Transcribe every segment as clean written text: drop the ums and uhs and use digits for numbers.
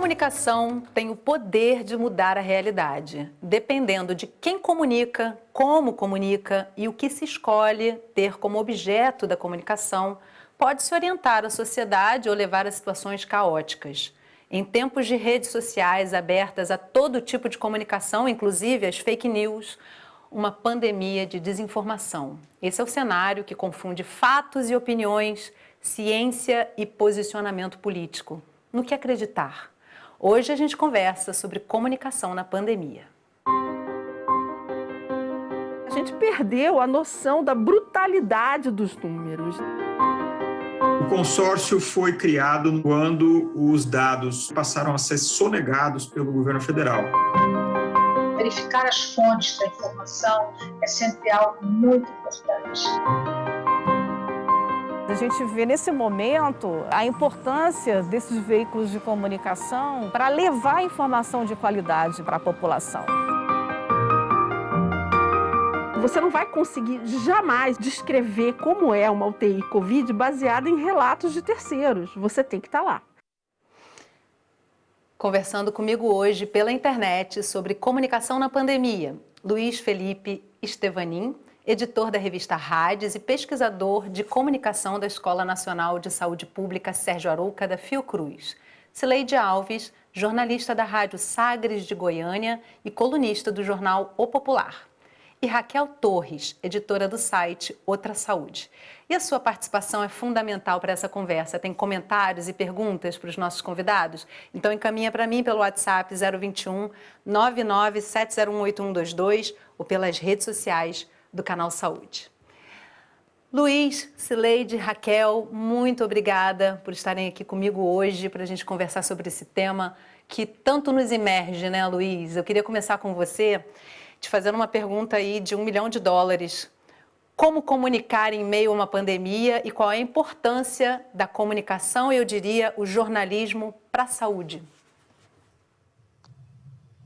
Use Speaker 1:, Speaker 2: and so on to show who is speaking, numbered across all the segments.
Speaker 1: comunicação tem o poder de mudar a realidade, dependendo de quem comunica, como comunica e o que se escolhe ter como objeto da comunicação, pode-se orientar a sociedade ou levar a situações caóticas. Em tempos de redes sociais abertas a todo tipo de comunicação, inclusive as fake news, uma pandemia de desinformação. Esse é o cenário que confunde fatos e opiniões, ciência e posicionamento político. No que acreditar? Hoje a gente conversa sobre comunicação na pandemia.
Speaker 2: A gente perdeu a noção da brutalidade dos números.
Speaker 3: O consórcio foi criado quando os dados passaram a ser sonegados pelo governo federal.
Speaker 4: Verificar as fontes da informação é sempre algo muito importante.
Speaker 2: A gente vê nesse momento a importância desses veículos de comunicação para levar informação de qualidade para a população. Você não vai conseguir jamais descrever como é uma UTI Covid baseada em relatos de terceiros. Você tem que estar lá.
Speaker 1: Conversando comigo hoje pela internet sobre comunicação na pandemia, Luiz Felipe Estevanin, editor da revista Rádios e pesquisador de comunicação da Escola Nacional de Saúde Pública Sérgio Arouca da Fiocruz. Cileide Alves, jornalista da Rádio Sagres de Goiânia e colunista do jornal O Popular. E Raquel Torres, editora do site Outra Saúde. E a sua participação é fundamental para essa conversa. Tem comentários e perguntas para os nossos convidados? Então encaminha para mim pelo WhatsApp 021 997018122 ou pelas redes sociais do Canal Saúde. Luiz, Cileide, Raquel, muito obrigada por estarem aqui comigo hoje para a gente conversar sobre esse tema que tanto nos imerge, né, Luiz? Eu queria começar com você, te fazendo uma pergunta aí de $1 milhão. Como comunicar em meio a uma pandemia e qual é a importância da comunicação, eu diria, o jornalismo para a saúde?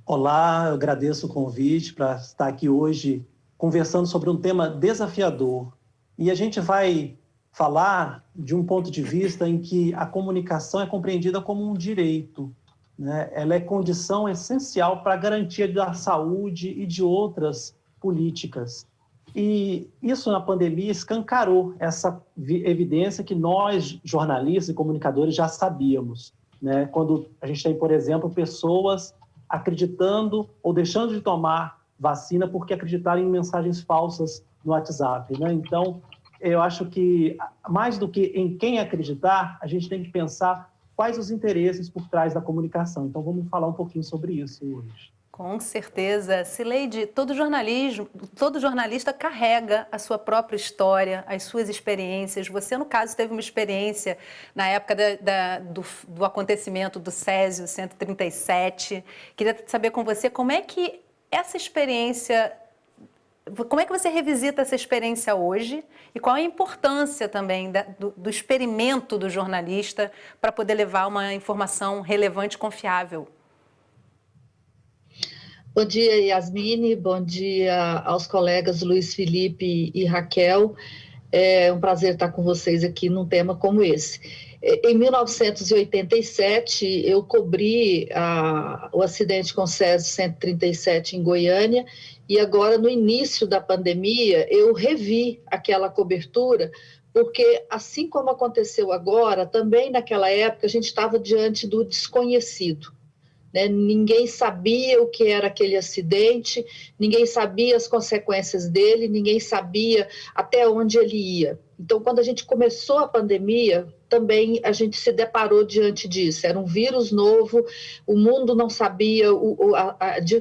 Speaker 5: Olá, eu agradeço o convite para estar aqui hoje conversando sobre um tema desafiador. E a gente vai falar de um ponto de vista em que a comunicação é compreendida como um direito, né? Ela é condição essencial para a garantia da saúde e de outras políticas. E isso na pandemia escancarou essa evidência que nós, jornalistas e comunicadores, já sabíamos, né? Quando a gente tem, por exemplo, pessoas acreditando ou deixando de tomar vacina porque acreditaram em mensagens falsas no WhatsApp, né? Então, eu acho que, mais do que em quem acreditar, a gente tem que pensar quais os interesses por trás da comunicação. Então, vamos falar um pouquinho sobre isso hoje.
Speaker 1: Com certeza. Cileide, todo jornalista carrega a sua própria história, as suas experiências. Você, no caso, teve uma experiência na época do acontecimento do Césio 137. Queria saber com você como é que essa experiência, como é que você revisita essa experiência hoje e qual a importância também do experimento do jornalista para poder levar uma informação relevante e confiável?
Speaker 6: Bom dia, Yasmine, bom dia aos colegas Luiz Felipe e Raquel. É um prazer estar com vocês aqui num tema como esse. Em 1987, eu cobri o acidente com Césio 137 em Goiânia e agora, no início da pandemia, eu revi aquela cobertura, porque assim como aconteceu agora, também naquela época a gente estava diante do desconhecido. Ninguém sabia o que era aquele acidente, ninguém sabia as consequências dele, ninguém sabia até onde ele ia. Então, quando a gente começou a pandemia, também a gente se deparou diante disso. Era um vírus novo, o mundo não sabia,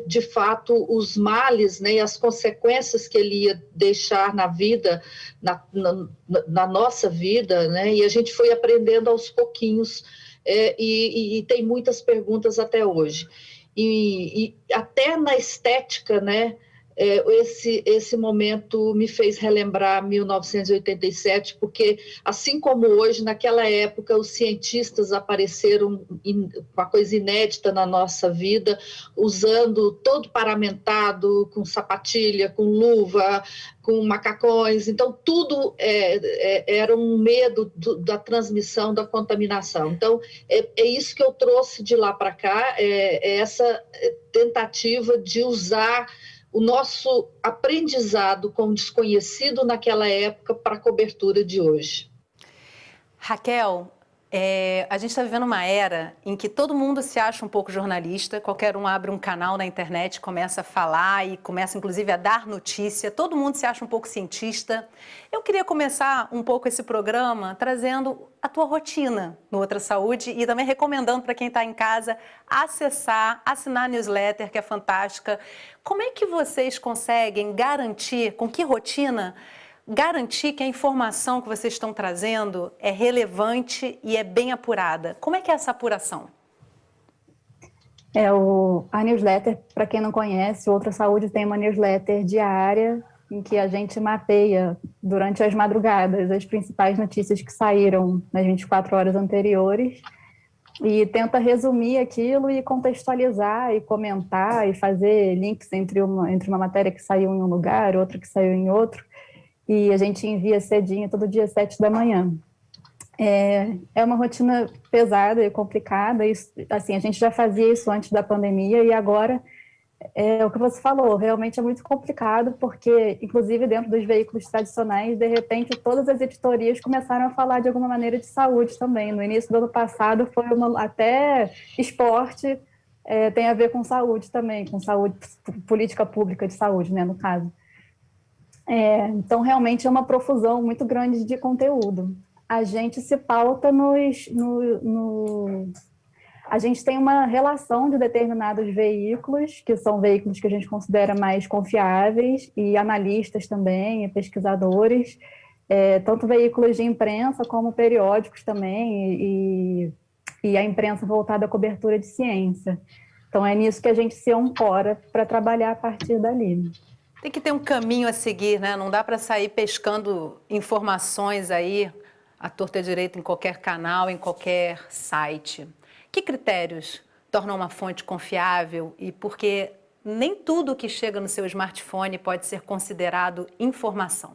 Speaker 6: de fato, os males, né, e as consequências que ele ia deixar na vida, na nossa vida, né, e a gente foi aprendendo aos pouquinhos. E tem muitas perguntas até hoje. E até na estética, né, esse momento me fez relembrar 1987, porque, assim como hoje, naquela época, os cientistas apareceram com uma coisa inédita na nossa vida, usando todo paramentado, com sapatilha, com luva, com macacões. Então, tudo era um medo da transmissão, da contaminação. Então, é isso que eu trouxe de lá para cá, essa tentativa de usar o nosso aprendizado com o desconhecido naquela época para a cobertura de hoje.
Speaker 1: Raquel, a gente está vivendo uma era em que todo mundo se acha um pouco jornalista, qualquer um abre um canal na internet, começa a falar e começa inclusive a dar notícia, todo mundo se acha um pouco cientista. Eu queria começar um pouco esse programa trazendo a tua rotina no Outra Saúde e também recomendando para quem está em casa assinar a newsletter, que é fantástica. Como é que vocês conseguem garantir, com que rotina, garantir que a informação que vocês estão trazendo é relevante e é bem apurada? Como é que é essa apuração?
Speaker 7: A newsletter, para quem não conhece, o Outra Saúde tem uma newsletter diária em que a gente mapeia durante as madrugadas as principais notícias que saíram nas 24 horas anteriores e tenta resumir aquilo e contextualizar e comentar e fazer links entre uma matéria que saiu em um lugar, outra que saiu em outro, e a gente envia cedinho, todo dia 7 da manhã. É uma rotina pesada e complicada, isso, assim, a gente já fazia isso antes da pandemia e agora o que você falou, realmente é muito complicado, porque, inclusive, dentro dos veículos tradicionais, de repente, todas as editorias começaram a falar de alguma maneira de saúde também. No início do ano passado, foi até esporte tem a ver com saúde também, com saúde, política pública de saúde, né, no caso. Então, realmente, é uma profusão muito grande de conteúdo. A gente se pauta A gente tem uma relação de determinados veículos, que são veículos que a gente considera mais confiáveis, e analistas também, e pesquisadores, tanto veículos de imprensa como periódicos também, e a imprensa voltada à cobertura de ciência. Então, é nisso que a gente se ancora para trabalhar a partir dali.
Speaker 1: Tem que ter um caminho a seguir, né? Não dá para sair pescando informações aí, à torta e à direita, em qualquer canal, em qualquer site. Que critérios tornam uma fonte confiável e porque nem tudo que chega no seu smartphone pode ser considerado informação?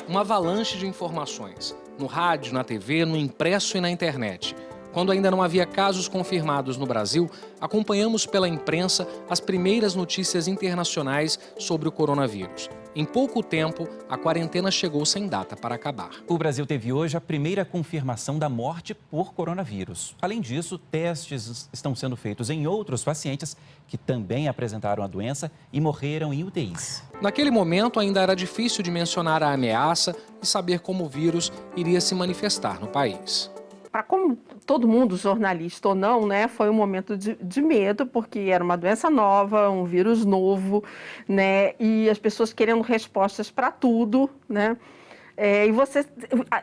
Speaker 8: Uma avalanche de informações, no rádio, na TV, no impresso e na internet. Quando ainda não havia casos confirmados no Brasil, acompanhamos pela imprensa as primeiras notícias internacionais sobre o coronavírus. Em pouco tempo, a quarentena chegou sem data para acabar.
Speaker 9: O Brasil teve hoje a primeira confirmação da morte por coronavírus. Além disso, testes estão sendo feitos em outros pacientes que também apresentaram a doença e morreram em UTIs.
Speaker 8: Naquele momento, ainda era difícil de mencionar a ameaça e saber como o vírus iria se manifestar no país.
Speaker 2: Para como todo mundo, jornalista ou não, né, foi um momento de medo, porque era uma doença nova, um vírus novo, né, e as pessoas querendo respostas para tudo, né,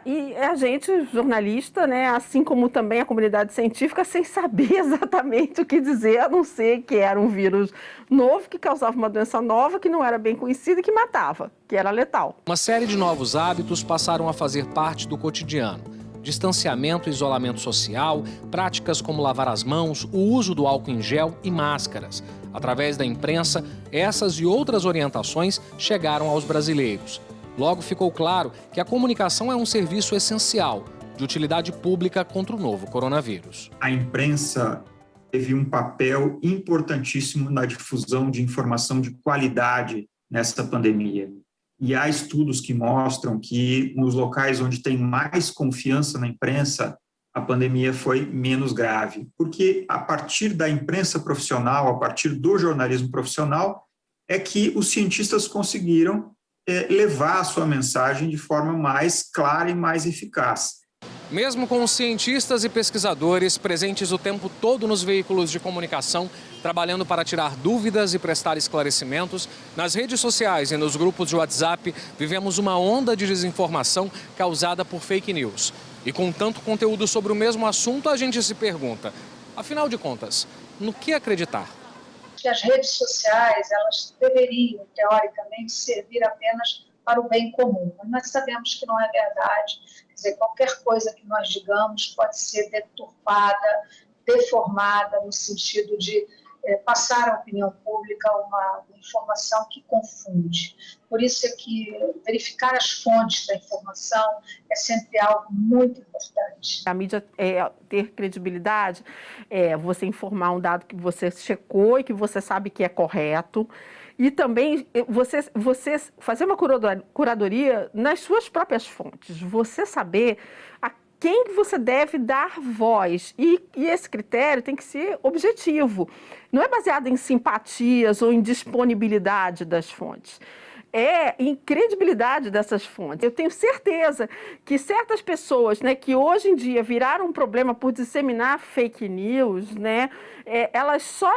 Speaker 2: e a gente, jornalista, né, assim como também a comunidade científica, sem saber exatamente o que dizer, a não ser que era um vírus novo, que causava uma doença nova, que não era bem conhecida e que matava, que era letal.
Speaker 8: Uma série de novos hábitos passaram a fazer parte do cotidiano. Distanciamento e isolamento social, práticas como lavar as mãos, o uso do álcool em gel e máscaras. Através da imprensa, essas e outras orientações chegaram aos brasileiros. Logo ficou claro que a comunicação é um serviço essencial, de utilidade pública contra o novo coronavírus.
Speaker 3: A imprensa teve um papel importantíssimo na difusão de informação de qualidade nessa pandemia. E há estudos que mostram que nos locais onde tem mais confiança na imprensa, a pandemia foi menos grave. Porque a partir da imprensa profissional, a partir do jornalismo profissional, é que os cientistas conseguiram levar a sua mensagem de forma mais clara e mais eficaz.
Speaker 8: Mesmo com os cientistas e pesquisadores presentes o tempo todo nos veículos de comunicação, trabalhando para tirar dúvidas e prestar esclarecimentos, nas redes sociais e nos grupos de WhatsApp, vivemos uma onda de desinformação causada por fake news. E com tanto conteúdo sobre o mesmo assunto, a gente se pergunta, afinal de contas, no que acreditar.
Speaker 4: Que as redes sociais, elas deveriam, teoricamente, servir apenas para o bem comum. Mas nós sabemos que não é verdade. Quer dizer, qualquer coisa que nós digamos pode ser deturpada, deformada, no sentido de passar à opinião pública uma informação que confunde. Por isso é que verificar as fontes da informação é sempre algo muito importante.
Speaker 2: A mídia ter credibilidade é você informar um dado que você checou e que você sabe que é correto. E também você fazer uma curadoria nas suas próprias fontes. Você saber a quem você deve dar voz. E esse critério tem que ser objetivo. Não é baseado em simpatias ou em disponibilidade das fontes. É em credibilidade dessas fontes. Eu tenho certeza que certas pessoas, né, que hoje em dia viraram um problema por disseminar fake news, né, elas só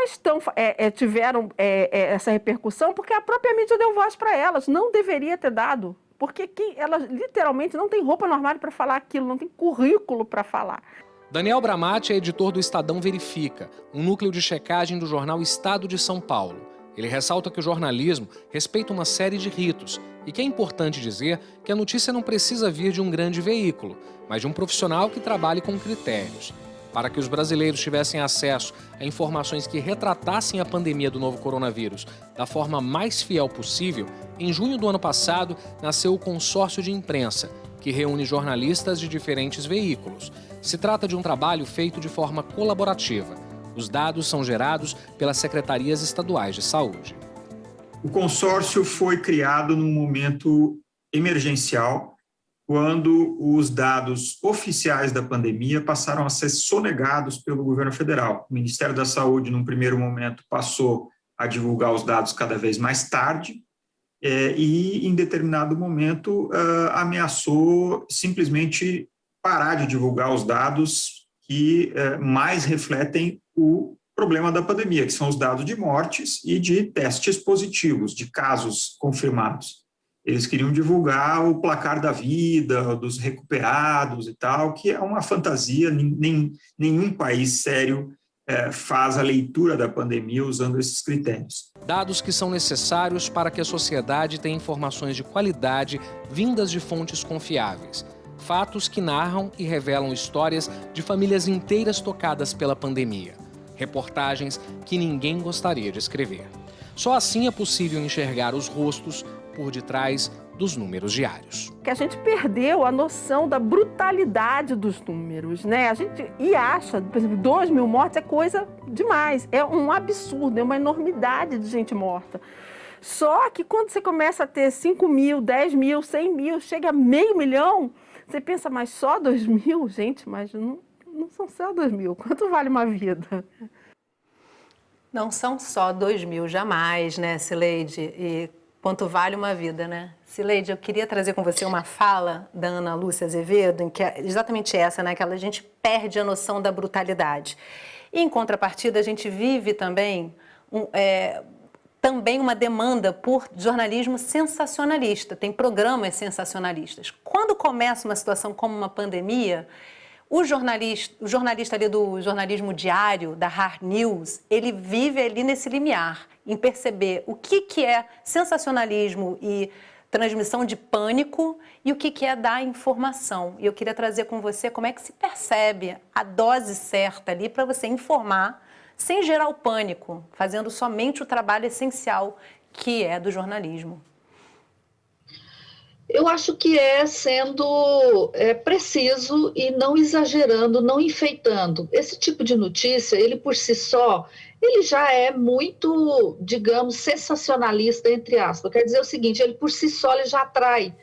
Speaker 2: tiveram essa repercussão porque a própria mídia deu voz para elas. Não deveria ter dado. Porque elas literalmente não tem roupa no armário para falar aquilo, não tem currículo para falar.
Speaker 8: Daniel Bramati é editor do Estadão Verifica, um núcleo de checagem do jornal Estado de São Paulo. Ele ressalta que o jornalismo respeita uma série de ritos e que é importante dizer que a notícia não precisa vir de um grande veículo, mas de um profissional que trabalhe com critérios. Para que os brasileiros tivessem acesso a informações que retratassem a pandemia do novo coronavírus da forma mais fiel possível, em junho do ano passado nasceu o Consórcio de Imprensa, que reúne jornalistas de diferentes veículos. Se trata de um trabalho feito de forma colaborativa. Os dados são gerados pelas secretarias estaduais de saúde.
Speaker 3: O consórcio foi criado num momento emergencial, quando os dados oficiais da pandemia passaram a ser sonegados pelo governo federal. O Ministério da Saúde, num primeiro momento, passou a divulgar os dados cada vez mais tarde e, em determinado momento, ameaçou simplesmente parar de divulgar os dados que mais refletem o problema da pandemia, que são os dados de mortes e de testes positivos, de casos confirmados. Eles queriam divulgar o placar da vida, dos recuperados e tal, que é uma fantasia, nenhum país sério faz a leitura da pandemia usando esses critérios.
Speaker 8: Dados que são necessários para que a sociedade tenha informações de qualidade vindas de fontes confiáveis. Fatos que narram e revelam histórias de famílias inteiras tocadas pela pandemia. Reportagens que ninguém gostaria de escrever. Só assim é possível enxergar os rostos por detrás dos números diários.
Speaker 2: Que a gente perdeu a noção da brutalidade dos números, né? A gente acha, por exemplo, 2.000 mortes é coisa demais, é um absurdo, é uma enormidade de gente morta. Só que quando você começa a ter 5.000, 10.000, 100.000, chega a 500 mil, você pensa, mas só 2.000? Gente, mas não são só 2.000. Quanto vale uma vida?
Speaker 1: Não são só 2.000 jamais, né, Cileide? E quanto vale uma vida, né? Cileide, eu queria trazer com você uma fala da Ana Lúcia Azevedo, em que é exatamente essa, né? Que a gente perde a noção da brutalidade. E, em contrapartida, a gente vive também uma demanda por jornalismo sensacionalista. Tem programas sensacionalistas. Quando começa uma situação como uma pandemia, o jornalista ali do jornalismo diário, da hard news, ele vive ali nesse limiar, em perceber o que é sensacionalismo e transmissão de pânico e o que é dar informação. E eu queria trazer com você como é que se percebe a dose certa ali para você informar sem gerar o pânico, fazendo somente o trabalho essencial que é do jornalismo.
Speaker 6: Eu acho que é sendo preciso e não exagerando, não enfeitando. Esse tipo de notícia, ele por si só, ele já é muito, digamos, sensacionalista, entre aspas. Quer dizer o seguinte, ele por si só ele já atrai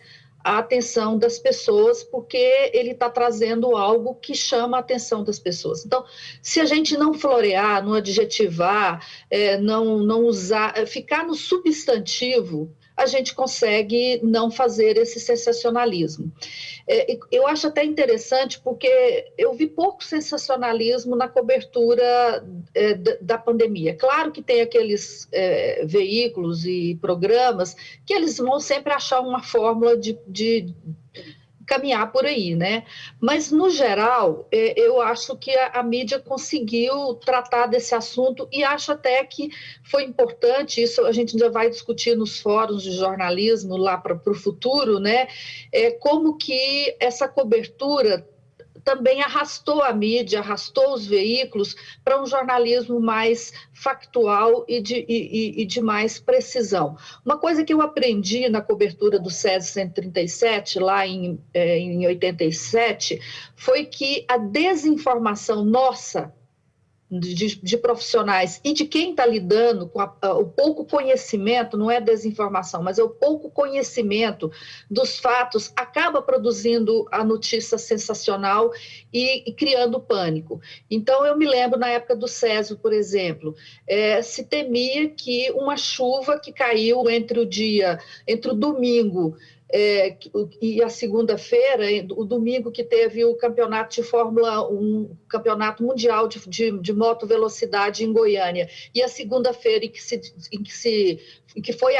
Speaker 6: a atenção das pessoas, porque ele está trazendo algo que chama a atenção das pessoas. Então, se a gente não florear, não adjetivar, não usar, ficar no substantivo, a gente consegue não fazer esse sensacionalismo. Eu acho até interessante, porque eu vi pouco sensacionalismo na cobertura da pandemia. Claro que tem aqueles veículos e programas que eles vão sempre achar uma fórmula de caminhar por aí, né? Mas, no geral, eu acho que a mídia conseguiu tratar desse assunto e acho até que foi importante, isso a gente ainda vai discutir nos fóruns de jornalismo lá para o futuro, né? Como que essa cobertura também arrastou a mídia, arrastou os veículos para um jornalismo mais factual e de mais precisão. Uma coisa que eu aprendi na cobertura do SESI 137, lá em 87, foi que a desinformação nossa, de profissionais e de quem está lidando com o pouco conhecimento, não é desinformação, mas é o pouco conhecimento dos fatos, acaba produzindo a notícia sensacional e criando pânico. Então, eu me lembro, na época do Césio, por exemplo, se temia que uma chuva que caiu entre o domingo e a segunda-feira, o domingo que teve o campeonato de Fórmula 1, campeonato mundial de moto velocidade em Goiânia, e a segunda-feira em que foi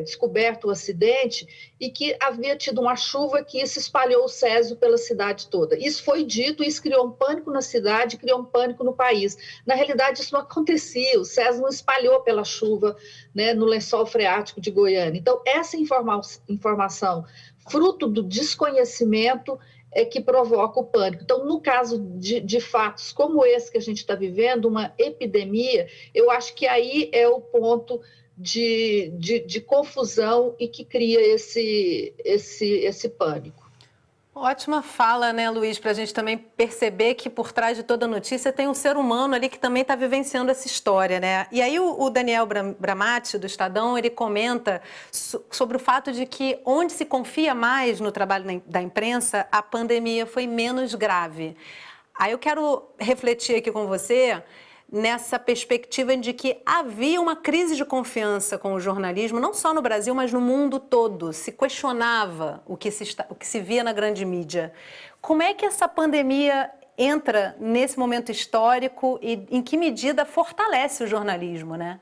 Speaker 6: descoberto o acidente e que havia tido uma chuva que se espalhou o Césio pela cidade toda. Isso foi dito, isso criou um pânico na cidade, criou um pânico no país. Na realidade, isso não acontecia, o Césio não espalhou pela chuva, né, no lençol freático de Goiânia. Então, essa informação, fruto do desconhecimento, é que provoca o pânico. Então, no caso de fatos como esse que a gente está vivendo, uma epidemia, eu acho que aí é o ponto de confusão e que cria esse pânico.
Speaker 1: Ótima fala, né, Luiz, para a gente também perceber que por trás de toda notícia tem um ser humano ali que também está vivenciando essa história, né? E aí o Daniel Bramati, do Estadão, ele comenta sobre o fato de que onde se confia mais no trabalho da imprensa, a pandemia foi menos grave. Aí eu quero refletir aqui com você nessa perspectiva de que havia uma crise de confiança com o jornalismo, não só no Brasil, mas no mundo todo. Se questionava o que se via na grande mídia. Como é que essa pandemia entra nesse momento histórico e em que medida fortalece o jornalismo, né?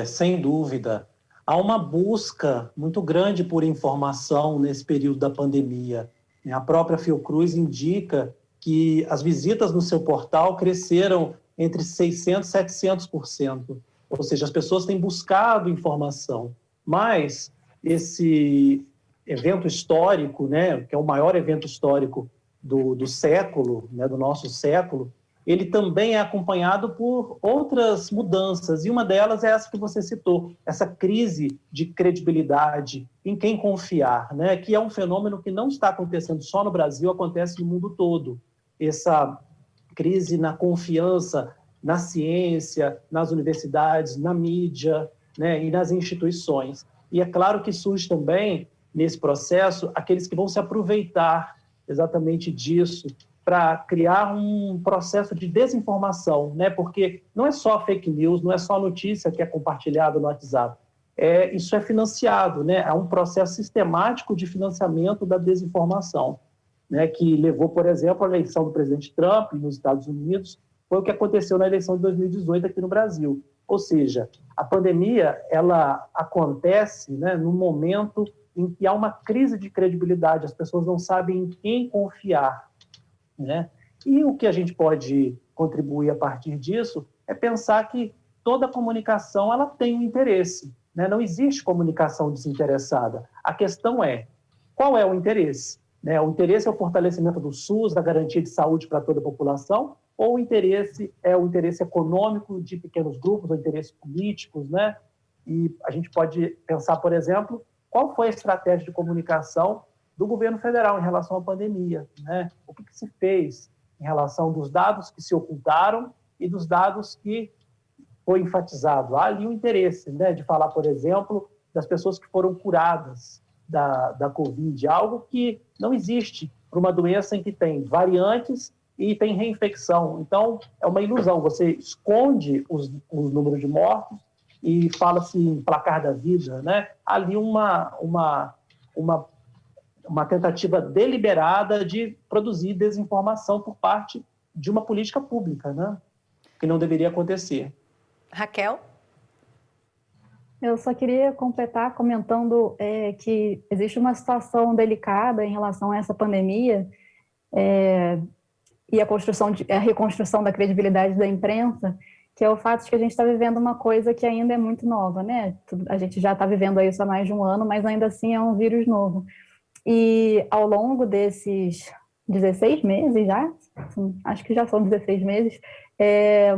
Speaker 5: Sem dúvida. Há uma busca muito grande por informação nesse período da pandemia. A própria Fiocruz indica que as visitas no seu portal cresceram entre 600% e 700%. Ou seja, as pessoas têm buscado informação. Mas esse evento histórico, né, que é o maior evento histórico do século, né, do nosso século, ele também é acompanhado por outras mudanças, e uma delas é essa que você citou, essa crise de credibilidade, em quem confiar, né, que é um fenômeno que não está acontecendo só no Brasil, acontece no mundo todo. Essa crise na confiança na ciência, nas universidades, na mídia, né, e nas instituições. E é claro que surge também, nesse processo, aqueles que vão se aproveitar exatamente disso para criar um processo de desinformação, né? Porque não é só fake news, não é só notícia que é compartilhada no WhatsApp. Isso é financiado, né? É um processo sistemático de financiamento da desinformação, né, que levou, por exemplo, à eleição do presidente Trump nos Estados Unidos, foi o que aconteceu na eleição de 2018 aqui no Brasil. Ou seja, a pandemia ela acontece, né, num momento em que há uma crise de credibilidade, as pessoas não sabem em quem confiar, né? E o que a gente pode contribuir a partir disso é pensar que toda comunicação ela tem um interesse, né? Não existe comunicação desinteressada. A questão é, qual é o interesse? O interesse é o fortalecimento do SUS, da garantia de saúde para toda a população, ou o interesse é o interesse econômico de pequenos grupos, ou interesses políticos, né? E a gente pode pensar, por exemplo, qual foi a estratégia de comunicação do governo federal em relação à pandemia, né? O que se fez em relação dos dados que se ocultaram e dos dados que foi enfatizado? Há ali um interesse, né, de falar, por exemplo, das pessoas que foram curadas da Covid, algo que não existe para uma doença em que tem variantes e tem reinfecção. Então, é uma ilusão. Você esconde os números de mortos e fala-se em placar da vida, né? Ali uma tentativa deliberada de produzir desinformação por parte de uma política pública, né? Que não deveria acontecer.
Speaker 1: Raquel?
Speaker 7: Eu só queria completar comentando que existe uma situação delicada em relação a essa pandemia e a reconstrução da credibilidade da imprensa, que é o fato de que a gente está vivendo uma coisa que ainda é muito nova, né? A gente já está vivendo isso há mais de um ano, mas ainda assim é um vírus novo. E ao longo desses 16 meses já, acho que já são 16 meses,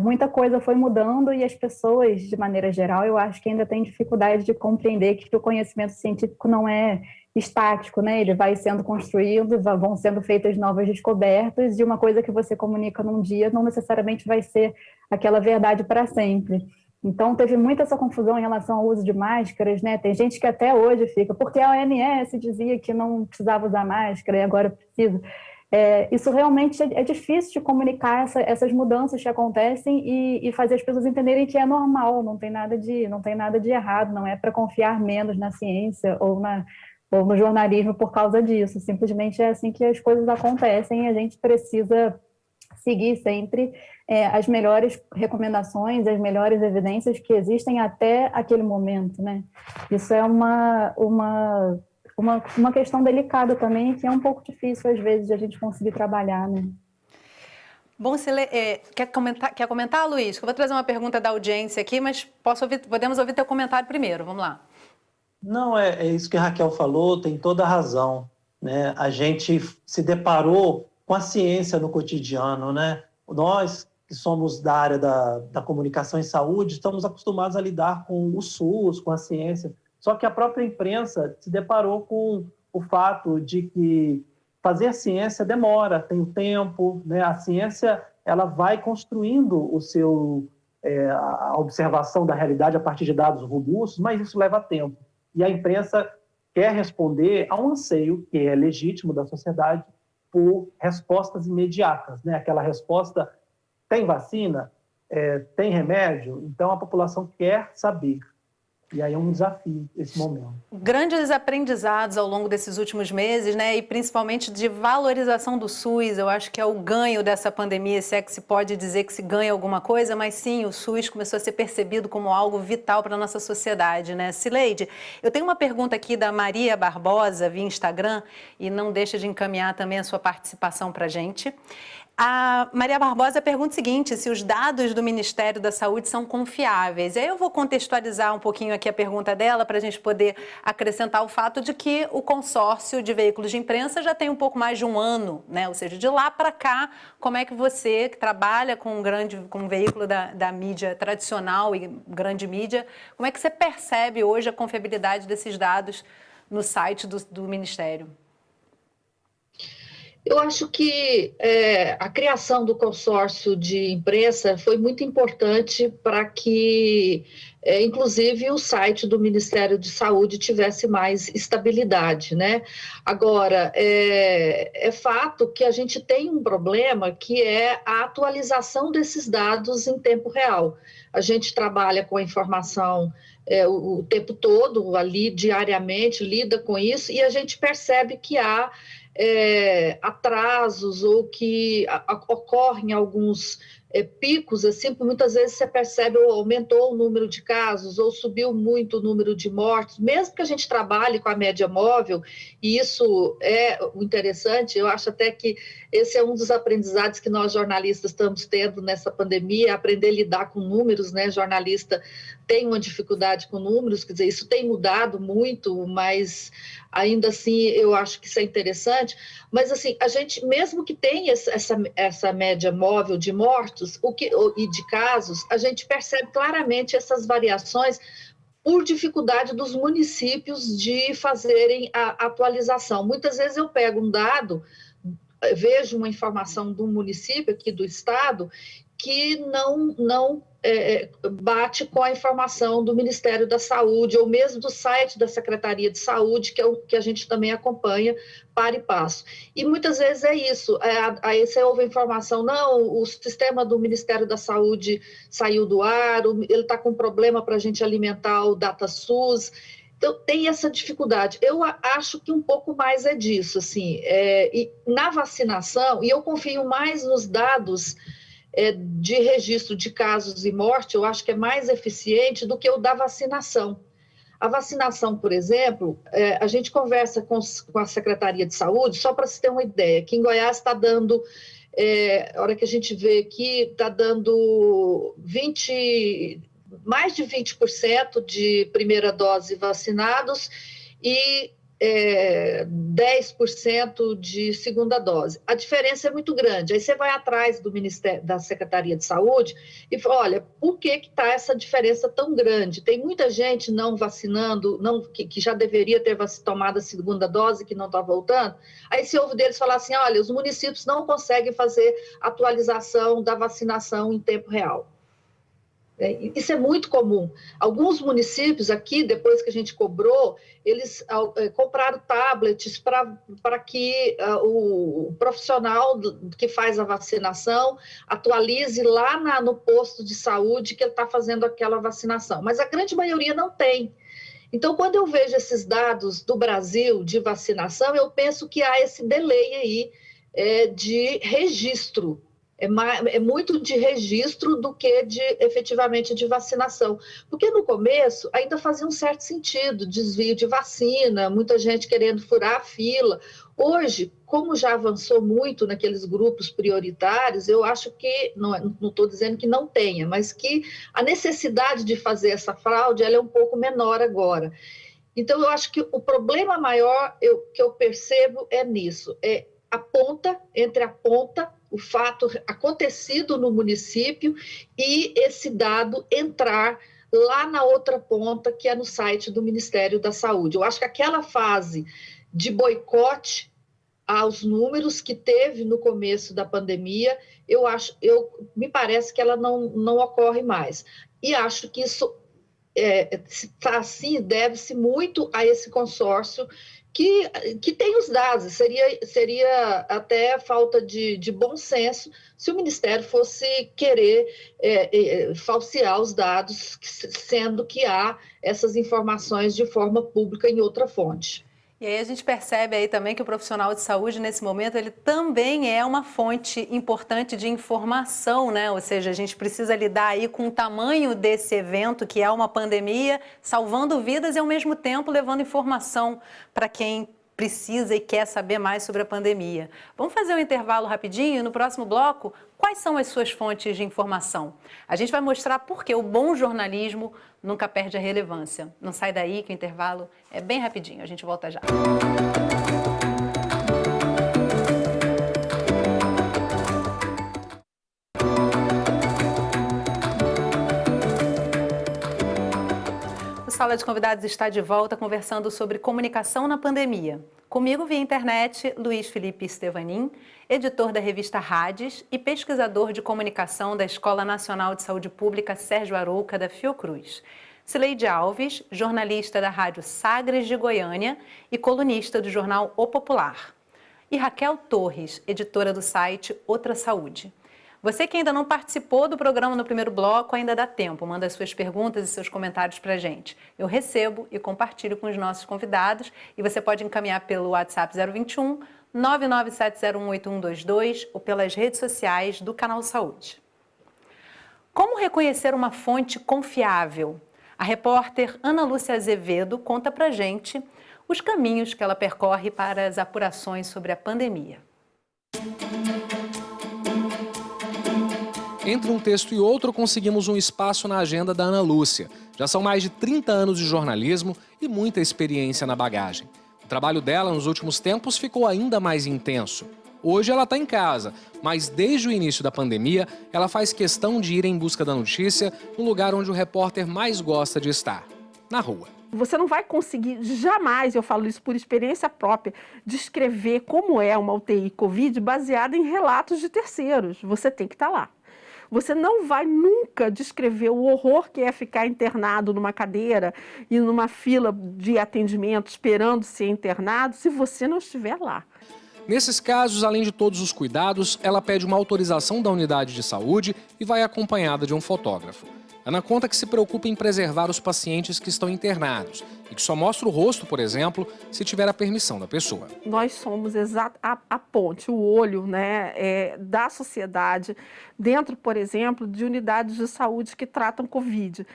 Speaker 7: muita coisa foi mudando e as pessoas, de maneira geral, eu acho que ainda têm dificuldade de compreender que o conhecimento científico não é estático, né? Ele vai sendo construído, vão sendo feitas novas descobertas e uma coisa que você comunica num dia não necessariamente vai ser aquela verdade para sempre. Então, teve muita essa confusão em relação ao uso de máscaras, né? Tem gente que até hoje fica, porque a OMS dizia que não precisava usar máscara e agora precisa. Isso realmente é difícil de comunicar essas mudanças que acontecem e fazer as pessoas entenderem que é normal, não tem nada de errado, não é para confiar menos na ciência ou no jornalismo por causa disso. Simplesmente é assim que as coisas acontecem e a gente precisa seguir sempre as melhores recomendações, as melhores evidências que existem até aquele momento, né? Isso é uma questão delicada também, que é um pouco difícil, às vezes, de a gente conseguir trabalhar, né?
Speaker 1: Bom, quer comentar, Luiz? Eu vou trazer uma pergunta da audiência aqui, mas podemos ouvir teu comentário primeiro, vamos lá.
Speaker 5: Não, é isso que a Raquel falou, tem toda a razão, né? A gente se deparou com a ciência no cotidiano, né? Nós que somos da área da comunicação e saúde, estamos acostumados a lidar com o SUS, com a ciência, só que a própria imprensa se deparou com o fato de que fazer a ciência demora, tem o tempo, né? A ciência ela vai construindo a observação da realidade a partir de dados robustos, mas isso leva tempo. E a imprensa quer responder a um anseio que é legítimo da sociedade por respostas imediatas, né? Aquela resposta, tem vacina? Tem remédio? Então a população quer saber. E aí é um desafio esse momento.
Speaker 1: Grandes aprendizados ao longo desses últimos meses, né? E principalmente de valorização do SUS. Eu acho que é o ganho dessa pandemia, se é que se pode dizer que se ganha alguma coisa, mas sim, o SUS começou a ser percebido como algo vital para a nossa sociedade, né? Cileide, eu tenho uma pergunta aqui da Maria Barbosa via Instagram e não deixa de encaminhar também a sua participação para a gente. A Maria Barbosa pergunta o seguinte, se os dados do Ministério da Saúde são confiáveis. E aí eu vou contextualizar um pouquinho aqui a pergunta dela para a gente poder acrescentar o fato de que o consórcio de veículos de imprensa já tem um pouco mais de um ano, né? Ou seja, de lá para cá, como é que você, que trabalha com um veículo da mídia tradicional e grande mídia, como é que você percebe hoje a confiabilidade desses dados no site do Ministério?
Speaker 6: Eu acho que a criação do consórcio de imprensa foi muito importante para que, inclusive, o site do Ministério de Saúde tivesse mais estabilidade, né? Agora, é fato que a gente tem um problema que é a atualização desses dados em tempo real. A gente trabalha com a informação o tempo todo, ali diariamente, lida com isso, e a gente percebe que há atrasos ou que ocorrem alguns picos, assim, muitas vezes você percebe ou aumentou o número de casos ou subiu muito o número de mortes, mesmo que a gente trabalhe com a média móvel, e isso é o interessante, eu acho até que esse é um dos aprendizados que nós jornalistas estamos tendo nessa pandemia, aprender a lidar com números, né? Jornalista tem uma dificuldade com números, quer dizer, isso tem mudado muito, mas ainda assim eu acho que isso é interessante, mas assim, a gente, mesmo que tenha essa média móvel de mortos e de casos, a gente percebe claramente essas variações por dificuldade dos municípios de fazerem a atualização. Muitas vezes eu pego um dado, vejo uma informação do município aqui do estado que não bate com a informação do Ministério da Saúde ou mesmo do site da Secretaria de Saúde, que é o que a gente também acompanha para e passo. E muitas vezes é isso, aí você ouve a informação, não, o sistema do Ministério da Saúde saiu do ar, ele está com problema para a gente alimentar o DataSUS. Então, tem essa dificuldade. Eu acho que um pouco mais é disso, assim, e na vacinação, e eu confio mais nos dados de registro de casos e morte, eu acho que é mais eficiente do que o da vacinação. A vacinação, por exemplo, a gente conversa com a Secretaria de Saúde, só para se ter uma ideia, que em Goiás está dando, a hora que a gente vê aqui, está dando mais de 20% de primeira dose vacinados e 10% de segunda dose. A diferença é muito grande. Aí você vai atrás do Ministério, da Secretaria de Saúde e fala, olha, por que está essa diferença tão grande? Tem muita gente não vacinando, que já deveria ter tomado a segunda dose, que não está voltando. Aí se ouve deles falar assim, olha, os municípios não conseguem fazer atualização da vacinação em tempo real. Isso é muito comum. Alguns municípios aqui, depois que a gente cobrou, eles compraram tablets para que o profissional que faz a vacinação atualize lá no posto de saúde que ele está fazendo aquela vacinação. Mas a grande maioria não tem. Então, quando eu vejo esses dados do Brasil de vacinação, eu penso que há esse delay aí de registro. É muito de registro do que efetivamente de vacinação. Porque no começo ainda fazia um certo sentido, desvio de vacina, muita gente querendo furar a fila. Hoje, como já avançou muito naqueles grupos prioritários, eu acho que, não estou dizendo que não tenha, mas que a necessidade de fazer essa fraude ela é um pouco menor agora. Então, eu acho que o problema maior que eu percebo é nisso, entre a ponta, o fato acontecido no município e esse dado entrar lá na outra ponta, que é no site do Ministério da Saúde. Eu acho que aquela fase de boicote aos números que teve no começo da pandemia, me parece que ela não ocorre mais. E acho que isso, se está assim, deve-se muito a esse consórcio que tem os dados. Seria até falta de bom senso se o Ministério fosse querer falsear os dados, sendo que há essas informações de forma pública em outra fonte.
Speaker 1: E aí a gente percebe aí também que o profissional de saúde, nesse momento, ele também é uma fonte importante de informação, né? Ou seja, a gente precisa lidar aí com o tamanho desse evento, que é uma pandemia, salvando vidas e, ao mesmo tempo, levando informação para quem precisa e quer saber mais sobre a pandemia. Vamos fazer um intervalo rapidinho e no próximo bloco, quais são as suas fontes de informação? A gente vai mostrar por que o bom jornalismo nunca perde a relevância. Não sai daí que o intervalo é bem rapidinho, a gente volta já. O Sala de Convidados está de volta conversando sobre comunicação na pandemia. Comigo via internet, Luiz Felipe Stevanin, editor da revista Hades e pesquisador de comunicação da Escola Nacional de Saúde Pública Sérgio Arouca, da Fiocruz. Cileide Alves, jornalista da Rádio Sagres de Goiânia e colunista do jornal O Popular. E Raquel Torres, editora do site Outra Saúde. Você que ainda não participou do programa no primeiro bloco, ainda dá tempo. Manda suas perguntas e seus comentários para a gente. Eu recebo e compartilho com os nossos convidados e você pode encaminhar pelo WhatsApp 021 997018122 ou pelas redes sociais do Canal Saúde. Como reconhecer uma fonte confiável? A repórter Ana Lúcia Azevedo conta pra gente os caminhos que ela percorre para as apurações sobre a pandemia.
Speaker 8: Entre um texto e outro, conseguimos um espaço na agenda da Ana Lúcia. Já são mais de 30 anos de jornalismo e muita experiência na bagagem. O trabalho dela nos últimos tempos ficou ainda mais intenso. Hoje ela está em casa, mas desde o início da pandemia, ela faz questão de ir em busca da notícia no lugar onde o repórter mais gosta de estar, na rua.
Speaker 2: Você não vai conseguir jamais, eu falo isso por experiência própria, descrever como é uma UTI Covid baseada em relatos de terceiros. Você tem que estar lá. Você não vai nunca descrever o horror que é ficar internado numa cadeira e numa fila de atendimento esperando ser internado se você não estiver lá.
Speaker 8: Nesses casos, além de todos os cuidados, ela pede uma autorização da unidade de saúde e vai acompanhada de um fotógrafo. Ana conta que se preocupa em preservar os pacientes que estão internados e que só mostra o rosto, por exemplo, se tiver a permissão da pessoa.
Speaker 2: Nós somos a ponte, o olho, né, da sociedade, dentro, por exemplo, de unidades de saúde que tratam Covid.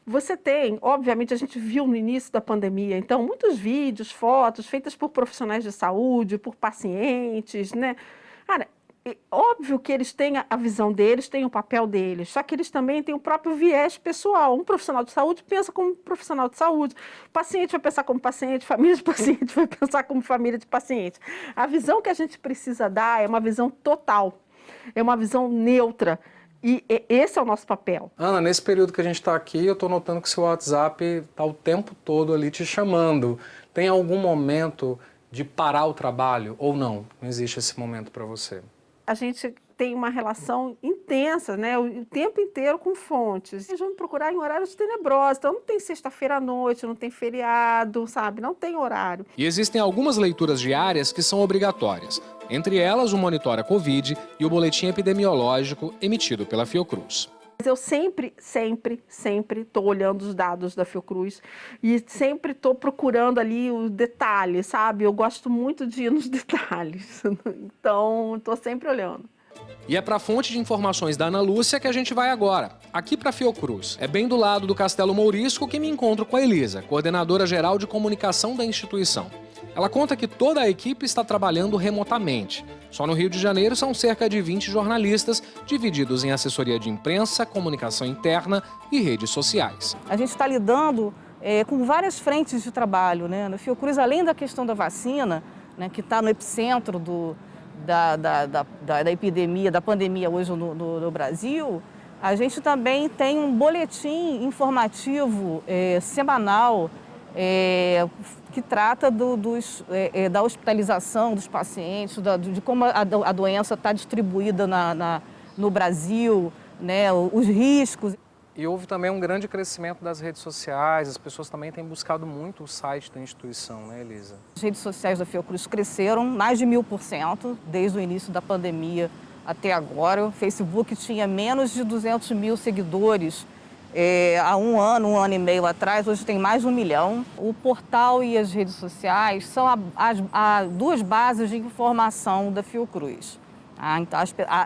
Speaker 2: Você tem, obviamente, a gente viu no início da pandemia, então, muitos vídeos, fotos feitas por profissionais de saúde, por pacientes, né? Cara, óbvio que eles têm a visão deles, têm o papel deles, só que eles também têm o próprio viés pessoal. Um profissional de saúde pensa como profissional de saúde, o paciente vai pensar como paciente, família de paciente vai pensar como família de paciente. A visão que a gente precisa dar é uma visão total, é uma visão neutra. E esse é o nosso papel.
Speaker 10: Ana, nesse período que a gente está aqui, eu estou notando que seu WhatsApp está o tempo todo ali te chamando. Tem algum momento de parar o trabalho ou não? Não existe esse momento para você?
Speaker 2: A gente tem uma relação intensa, né, o tempo inteiro com fontes. Eles vão procurar em horários tenebrosos, então não tem sexta-feira à noite, não tem feriado, sabe? Não tem horário.
Speaker 8: E existem algumas leituras diárias que são obrigatórias. Entre elas, o Monitora Covid e o boletim epidemiológico emitido pela Fiocruz.
Speaker 2: Eu sempre estou olhando os dados da Fiocruz e sempre estou procurando ali os detalhes, sabe? Eu gosto muito de ir nos detalhes, então estou sempre olhando.
Speaker 8: E é para a fonte de informações da Ana Lúcia que a gente vai agora, aqui para a Fiocruz. É bem do lado do Castelo Mourisco que me encontro com a Elisa, coordenadora geral de comunicação da instituição. Ela conta que toda a equipe está trabalhando remotamente. Só no Rio de Janeiro são cerca de 20 jornalistas, divididos em assessoria de imprensa, comunicação interna e redes sociais.
Speaker 11: A gente está lidando com várias frentes de trabalho, né? Na Fiocruz, além da questão da vacina, né, que está no epicentro da epidemia, da pandemia hoje no Brasil, a gente também tem um boletim informativo semanal que trata da hospitalização dos pacientes, de como a doença está distribuída no Brasil, né, os riscos.
Speaker 10: E houve também um grande crescimento das redes sociais, as pessoas também têm buscado muito o site da instituição, né, Elisa?
Speaker 11: As redes sociais da Fiocruz cresceram mais de 1000% desde o início da pandemia até agora. O Facebook tinha menos de 200 mil seguidores há um ano e meio atrás, hoje tem mais de 1 milhão. O portal e as redes sociais são as duas bases de informação da Fiocruz. Então,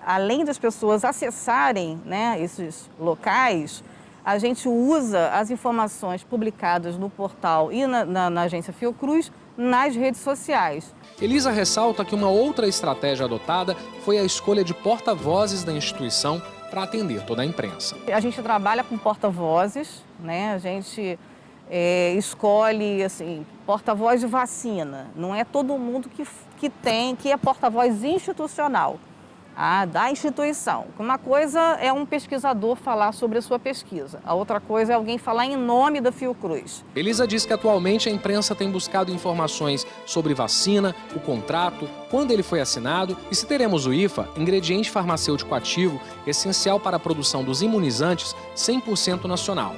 Speaker 11: além das pessoas acessarem, né, esses locais, a gente usa as informações publicadas no portal e na agência Fiocruz nas redes sociais.
Speaker 8: Elisa ressalta que uma outra estratégia adotada foi a escolha de porta-vozes da instituição para atender toda a imprensa.
Speaker 11: A gente trabalha com porta-vozes, né? A gente escolhe assim, porta-voz de vacina. Não é todo mundo que é porta-voz institucional, da instituição. Uma coisa é um pesquisador falar sobre a sua pesquisa, a outra coisa é alguém falar em nome da Fiocruz.
Speaker 8: Elisa diz que atualmente a imprensa tem buscado informações sobre vacina, o contrato, quando ele foi assinado e se teremos o IFA, ingrediente farmacêutico ativo, essencial para a produção dos imunizantes 100% nacional.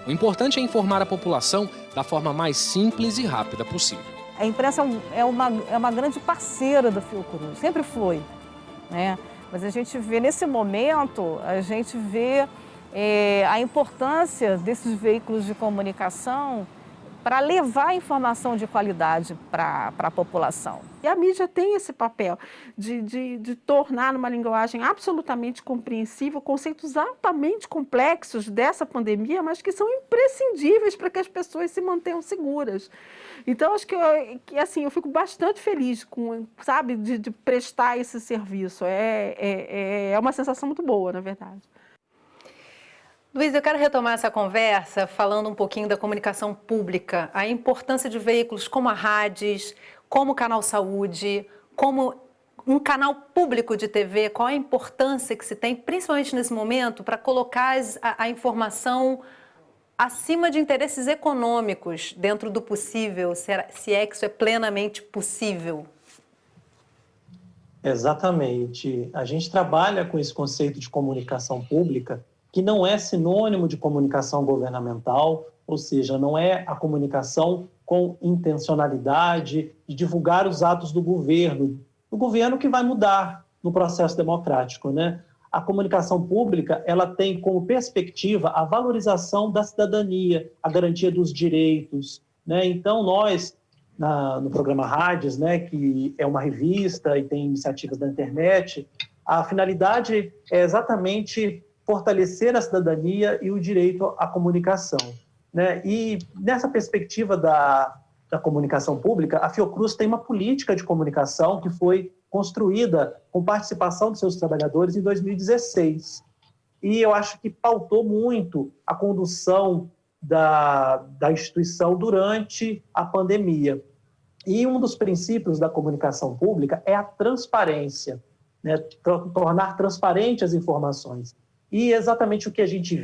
Speaker 8: O importante é informar a população da forma mais simples e rápida possível.
Speaker 11: A imprensa é uma grande parceira da Fiocruz, sempre foi, né? Mas a gente vê, nesse momento, a importância desses veículos de comunicação para levar informação de qualidade para a população.
Speaker 2: E a mídia tem esse papel de tornar numa linguagem absolutamente compreensível conceitos altamente complexos dessa pandemia, mas que são imprescindíveis para que as pessoas se mantenham seguras. Então, acho que eu fico bastante feliz de prestar esse serviço. É uma sensação muito boa, na verdade.
Speaker 1: Luiz, eu quero retomar essa conversa falando um pouquinho da comunicação pública, a importância de veículos como a Rádios, como o Canal Saúde, como um canal público de TV, qual a importância que se tem, principalmente nesse momento, para colocar a informação acima de interesses econômicos, dentro do possível, se é que isso é plenamente possível?
Speaker 5: Exatamente. A gente trabalha com esse conceito de comunicação pública, que não é sinônimo de comunicação governamental, ou seja, não é a comunicação com intencionalidade de divulgar os atos do governo que vai mudar no processo democrático, né? A comunicação pública, ela tem como perspectiva a valorização da cidadania, a garantia dos direitos, né? Então, nós, no programa Rádios, né, que é uma revista e tem iniciativas da internet, a finalidade é exatamente fortalecer a cidadania e o direito à comunicação, né? E nessa perspectiva da comunicação pública, a Fiocruz tem uma política de comunicação que foi construída com participação dos seus trabalhadores em 2016. E eu acho que pautou muito a condução da instituição durante a pandemia. E um dos princípios da comunicação pública é a transparência, né? Tornar transparentes as informações. E exatamente o que a gente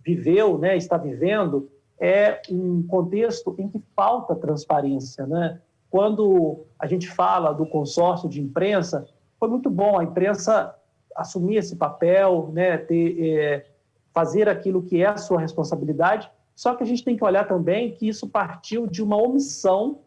Speaker 5: viveu, né, está vivendo, é um contexto em que falta transparência, né? Quando a gente fala do consórcio de imprensa, foi muito bom a imprensa assumir esse papel, né, fazer aquilo que é a sua responsabilidade, só que a gente tem que olhar também que isso partiu de uma omissão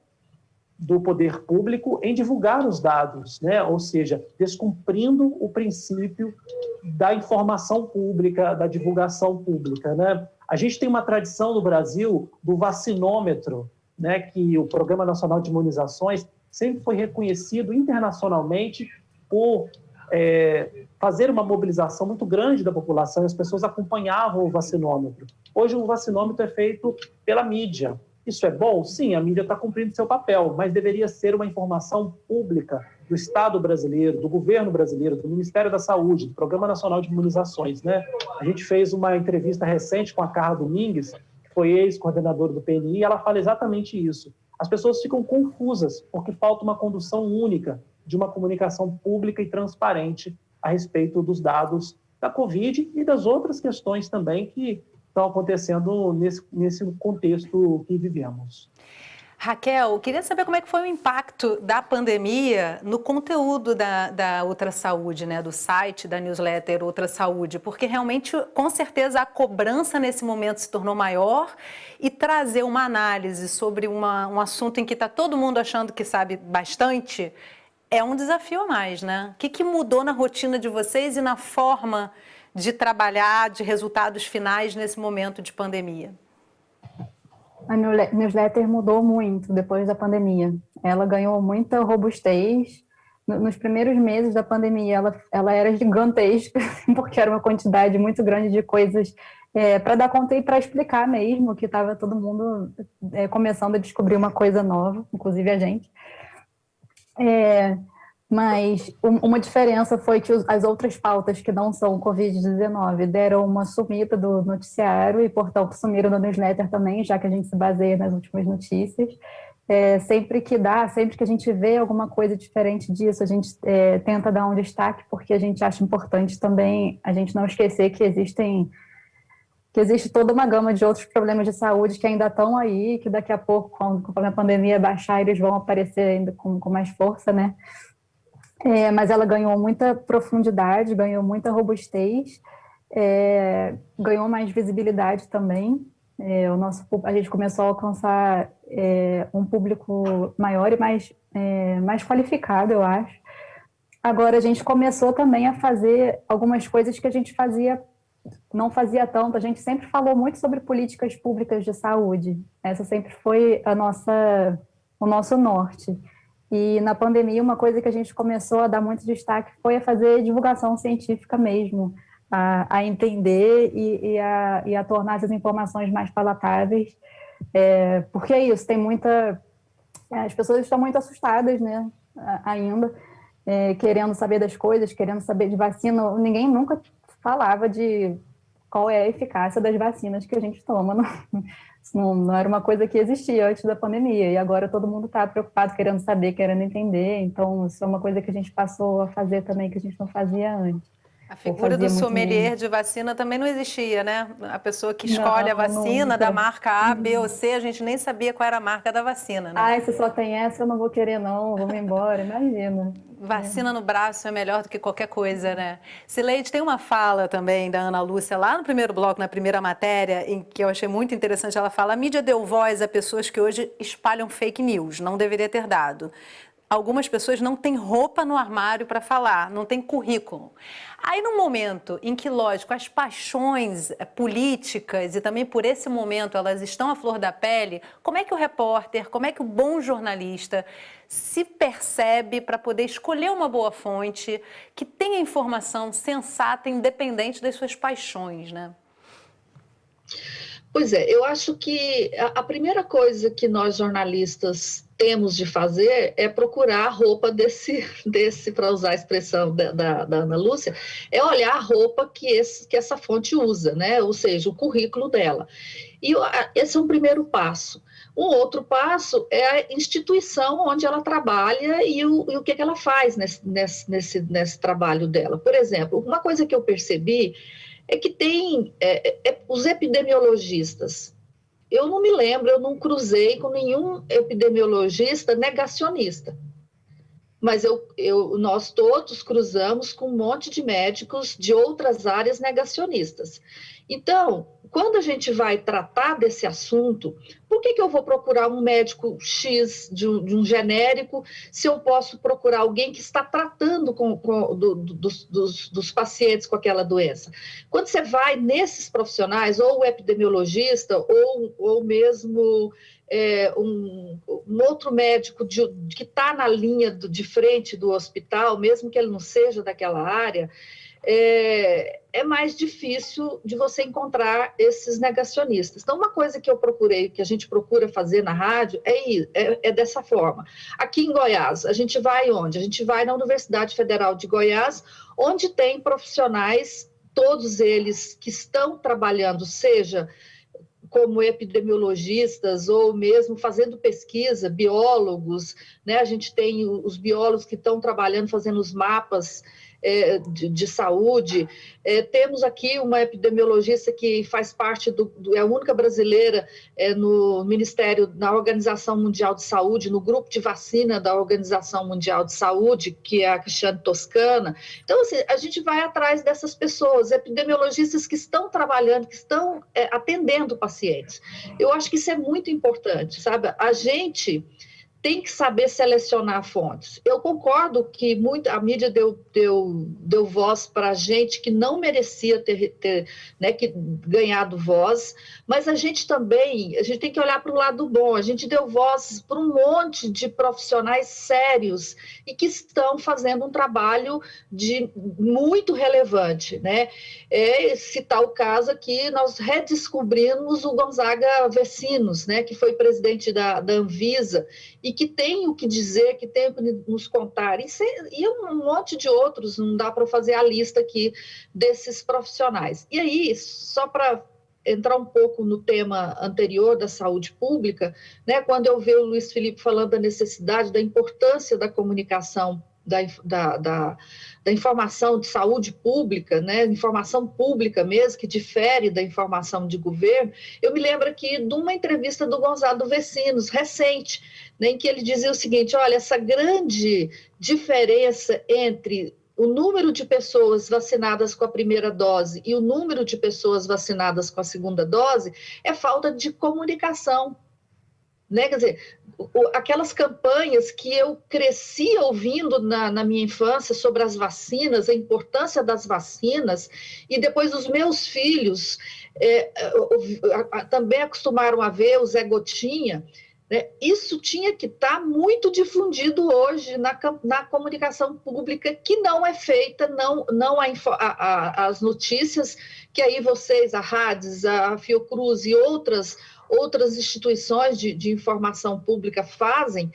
Speaker 5: do poder público em divulgar os dados, né? Ou seja, descumprindo o princípio da informação pública, da divulgação pública, né? A gente tem uma tradição no Brasil do vacinômetro, né? Que o Programa Nacional de Imunizações sempre foi reconhecido internacionalmente por fazer uma mobilização muito grande da população, e as pessoas acompanhavam o vacinômetro. Hoje o vacinômetro é feito pela mídia. Isso é bom? Sim, a mídia está cumprindo seu papel, mas deveria ser uma informação pública do Estado brasileiro, do governo brasileiro, do Ministério da Saúde, do Programa Nacional de Imunizações, né? A gente fez uma entrevista recente com a Carla Domingues, que foi ex-coordenadora do PNI, e ela fala exatamente isso. As pessoas ficam confusas porque falta uma condução única de uma comunicação pública e transparente a respeito dos dados da Covid e das outras questões também que estão acontecendo nesse contexto que vivemos.
Speaker 1: Raquel, queria saber como é que foi o impacto da pandemia no conteúdo da Ultra Saúde, né, do site, da newsletter Ultra Saúde, porque realmente, com certeza, a cobrança nesse momento se tornou maior e trazer uma análise sobre um assunto em que está todo mundo achando que sabe bastante é um desafio a mais, né? O que mudou na rotina de vocês e na forma de trabalhar, de resultados finais nesse momento de pandemia?
Speaker 7: A newsletter mudou muito depois da pandemia. Ela ganhou muita robustez. Nos primeiros meses da pandemia, ela era gigantesca, porque era uma quantidade muito grande de coisas para dar conta e para explicar mesmo, que estava todo mundo começando a descobrir uma coisa nova, inclusive a gente. Mas uma diferença foi que as outras pautas que não são Covid-19 deram uma sumida do noticiário e, portanto, sumiram da newsletter também, já que a gente se baseia nas últimas notícias. Sempre que a gente vê alguma coisa diferente disso, a gente tenta dar um destaque, porque a gente acha importante também a gente não esquecer que existe toda uma gama de outros problemas de saúde que ainda estão aí, que daqui a pouco, quando a pandemia baixar, eles vão aparecer ainda com mais força, né? Mas ela ganhou muita profundidade, ganhou muita robustez, ganhou mais visibilidade também. A gente começou a alcançar um público maior e mais qualificado, eu acho. Agora, a gente começou também a fazer algumas coisas que a gente não fazia tanto. A gente sempre falou muito sobre políticas públicas de saúde. Essa sempre foi o nosso norte. E na pandemia, uma coisa que a gente começou a dar muito destaque foi a fazer divulgação científica mesmo, a entender e a tornar essas informações mais palatáveis. Porque é isso, as pessoas estão muito assustadas, né, ainda, querendo saber das coisas, querendo saber de vacina. Ninguém nunca falava de qual é a eficácia das vacinas que a gente toma. Não era uma coisa que existia antes da pandemia, e agora todo mundo está preocupado, querendo saber, querendo entender. Então, isso é uma coisa que a gente passou a fazer também, que a gente não fazia antes.
Speaker 1: A figura do sommelier de vacina também não existia, né? A pessoa que escolhe a vacina da marca A, B ou C, a gente nem sabia qual era a marca da vacina, né?
Speaker 7: Se só tem essa, eu não vou querer não, vamos embora, imagina.
Speaker 1: Vacina no braço é melhor do que qualquer coisa, né? Cileide, tem uma fala também da Ana Lúcia, lá no primeiro bloco, na primeira matéria, em que eu achei muito interessante, ela fala: a mídia deu voz a pessoas que hoje espalham fake news, não deveria ter dado. algumas pessoas não têm roupa no armário para falar, não tem currículo. Aí, no momento em que, lógico, as paixões políticas e também por esse momento elas estão à flor da pele, como é que o repórter, como é que o bom jornalista se percebe para poder escolher uma boa fonte que tenha informação sensata, independente das suas paixões, né?
Speaker 6: Pois é, eu acho que a primeira coisa que nós jornalistas temos de fazer é procurar a roupa desse para usar a expressão da Ana Lúcia, é olhar a roupa que essa fonte usa, né? Ou seja, o currículo dela. E esse é um primeiro passo. Um outro passo é a instituição onde ela trabalha e o que ela faz nesse trabalho dela. Por exemplo, uma coisa que eu percebi é que tem os epidemiologistas. Eu não me lembro, eu não cruzei com nenhum epidemiologista negacionista. Mas nós todos cruzamos com um monte de médicos de outras áreas negacionistas. Então, quando a gente vai tratar desse assunto, por que eu vou procurar um médico X de um genérico se eu posso procurar alguém que está tratando dos pacientes com aquela doença? Quando você vai nesses profissionais, ou o epidemiologista, ou mesmo um outro médico que está na linha de frente do hospital, mesmo que ele não seja daquela área, é mais difícil de você encontrar esses negacionistas. Então, uma coisa que que a gente procura fazer na rádio é dessa forma. Aqui em Goiás, a gente vai onde? A gente vai na Universidade Federal de Goiás, onde tem profissionais, todos eles que estão trabalhando, seja como epidemiologistas ou mesmo fazendo pesquisa, biólogos, né? A gente tem os biólogos que estão trabalhando, fazendo os mapas de saúde. Temos aqui uma epidemiologista que faz parte é a única brasileira no Ministério, na Organização Mundial de Saúde, no grupo de vacina da Organização Mundial de Saúde, que é a Cristiane Toscana. Então, assim, a gente vai atrás dessas pessoas, epidemiologistas que estão trabalhando, que estão atendendo pacientes. Eu acho que isso é muito importante, sabe? A gente tem que saber selecionar fontes. Eu concordo que a mídia deu voz para gente que não merecia ter ganhado voz, mas a gente tem que olhar para o lado bom. A gente deu voz para um monte de profissionais sérios e que estão fazendo um trabalho muito relevante, né? Citar o caso aqui, nós redescobrimos o Gonzaga Vecinos, né, que foi presidente da Anvisa, e que tem o que dizer, que tem o que nos contar, e um monte de outros, não dá para fazer a lista aqui desses profissionais. E aí, só para entrar um pouco no tema anterior da saúde pública, né, quando eu vejo o Luiz Felipe falando da necessidade, da importância da comunicação, da informação de saúde pública, né, informação pública mesmo, que difere da informação de governo, eu me lembro aqui de uma entrevista do Gonzaga Vecinos, recente, né, em que ele dizia o seguinte: olha, essa grande diferença entre o número de pessoas vacinadas com a primeira dose e o número de pessoas vacinadas com a segunda dose é falta de comunicação. Né? Quer dizer, aquelas campanhas que eu cresci ouvindo na minha infância sobre as vacinas, a importância das vacinas, e depois os meus filhos também acostumaram a ver o Zé Gotinha, né? Isso tinha que estar muito difundido hoje na comunicação pública, que não é feita, não as notícias que aí vocês, a Rádios, a Fiocruz e outras instituições de informação pública fazem,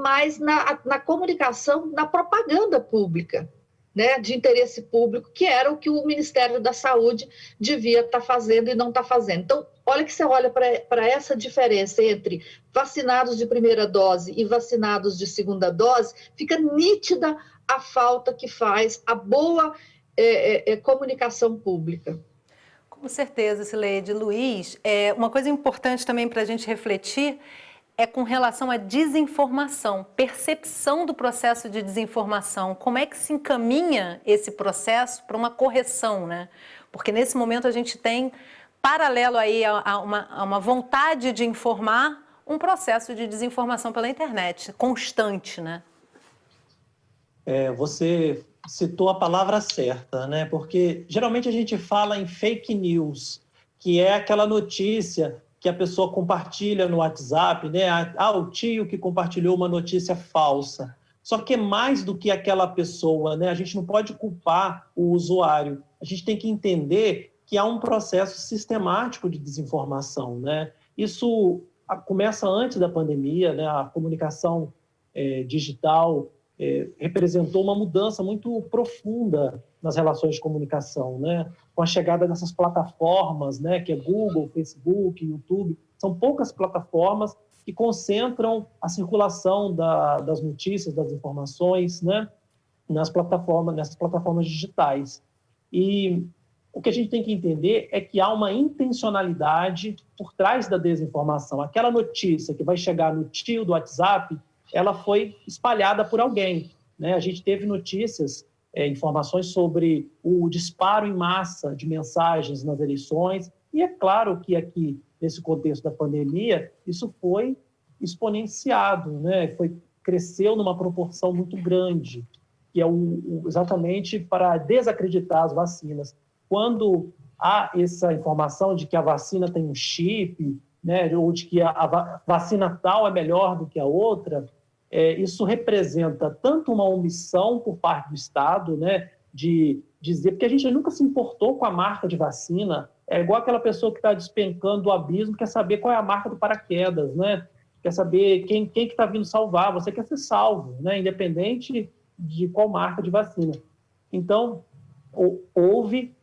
Speaker 6: mas na comunicação, na propaganda pública, né, de interesse público, que era o que o Ministério da Saúde devia estar fazendo e não está fazendo. Então, olha que você olha para essa diferença entre vacinados de primeira dose e vacinados de segunda dose, fica nítida a falta que faz a boa comunicação pública.
Speaker 1: Com certeza, Cileide. Luiz, uma coisa importante também para a gente refletir é com relação à desinformação, percepção do processo de desinformação. Como é que se encaminha esse processo para uma correção, né? Porque nesse momento a gente tem, paralelo aí a uma vontade de informar, um processo de desinformação pela internet, constante, né?
Speaker 5: Você citou a palavra certa, né? Porque geralmente a gente fala em fake news, que é aquela notícia que a pessoa compartilha no WhatsApp, né? O tio que compartilhou uma notícia falsa. Só que é mais do que aquela pessoa, né? A gente não pode culpar o usuário. A gente tem que entender que há um processo sistemático de desinformação, né? Isso começa antes da pandemia, né? A comunicação digital representou uma mudança muito profunda nas relações de comunicação, né? Com a chegada dessas plataformas, né? Que é Google, Facebook, YouTube, são poucas plataformas que concentram a circulação das notícias, das informações, né? Nessas plataformas digitais. E o que a gente tem que entender é que há uma intencionalidade por trás da desinformação. Aquela notícia que vai chegar no tio do WhatsApp, ela foi espalhada por alguém, né? A gente teve notícias, informações sobre o disparo em massa de mensagens nas eleições, e é claro que aqui, nesse contexto da pandemia, isso foi exponenciado, né? Cresceu numa proporção muito grande, que é exatamente para desacreditar as vacinas. Quando há essa informação de que a vacina tem um chip, né, ou de que a vacina tal é melhor do que a outra, isso representa tanto uma omissão por parte do Estado, né, de dizer, porque a gente nunca se importou com a marca de vacina, é igual aquela pessoa que está despencando do abismo, quer saber qual é a marca do paraquedas, né? Quer saber quem que está vindo salvar, você quer ser salvo, né, independente de qual marca de vacina. Então, houve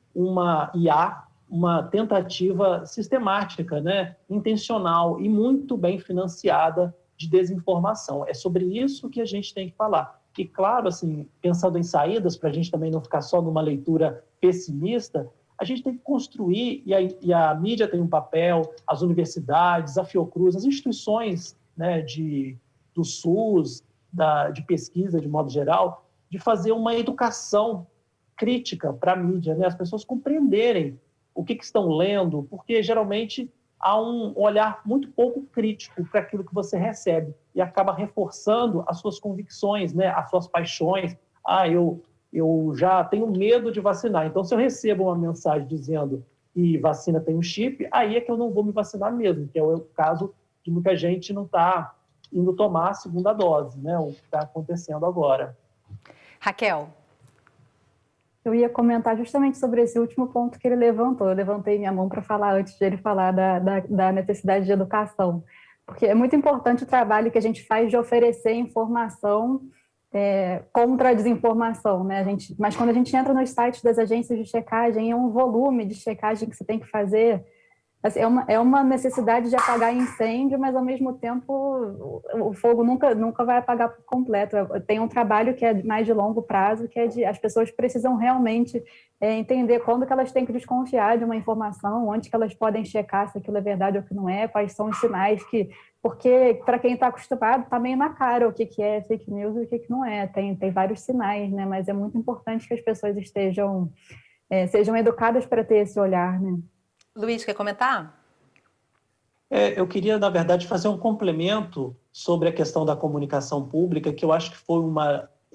Speaker 5: há uma tentativa sistemática, né, intencional e muito bem financiada de desinformação. É sobre isso que a gente tem que falar. E, claro, assim, pensando em saídas, para a gente também não ficar só numa leitura pessimista, a gente tem que construir, e a mídia tem um papel, as universidades, a Fiocruz, as instituições, né, do SUS, de pesquisa, de modo geral, de fazer uma educação crítica para a mídia, né? As pessoas compreenderem o que estão lendo, porque geralmente há um olhar muito pouco crítico para aquilo que você recebe e acaba reforçando as suas convicções, né? As suas paixões. Eu já tenho medo de vacinar, então se eu recebo uma mensagem dizendo que vacina tem um chip, aí é que eu não vou me vacinar mesmo, que é o caso de muita gente não está indo tomar a segunda dose, né? O que está acontecendo agora.
Speaker 1: Raquel.
Speaker 7: Eu ia comentar justamente sobre esse último ponto que ele levantou. Eu levantei minha mão para falar antes de ele falar da necessidade de educação, porque é muito importante o trabalho que a gente faz de oferecer informação contra a desinformação, né? Mas quando a gente entra nos sites das agências de checagem, é um volume de checagem que você tem que fazer. Assim, é uma necessidade de apagar incêndio, mas ao mesmo tempo o fogo nunca vai apagar por completo. Tem um trabalho que é mais de longo prazo, que é as pessoas precisam realmente entender quando que elas têm que desconfiar de uma informação, onde que elas podem checar se aquilo é verdade ou que não é, quais são os sinais porque para quem está acostumado está meio na cara o que é fake news e o que não é. Tem vários sinais, né? Mas é muito importante que as pessoas sejam educadas para ter esse olhar, né?
Speaker 1: Luiz, quer comentar?
Speaker 5: Eu queria, na verdade, fazer um complemento sobre a questão da comunicação pública, que eu acho que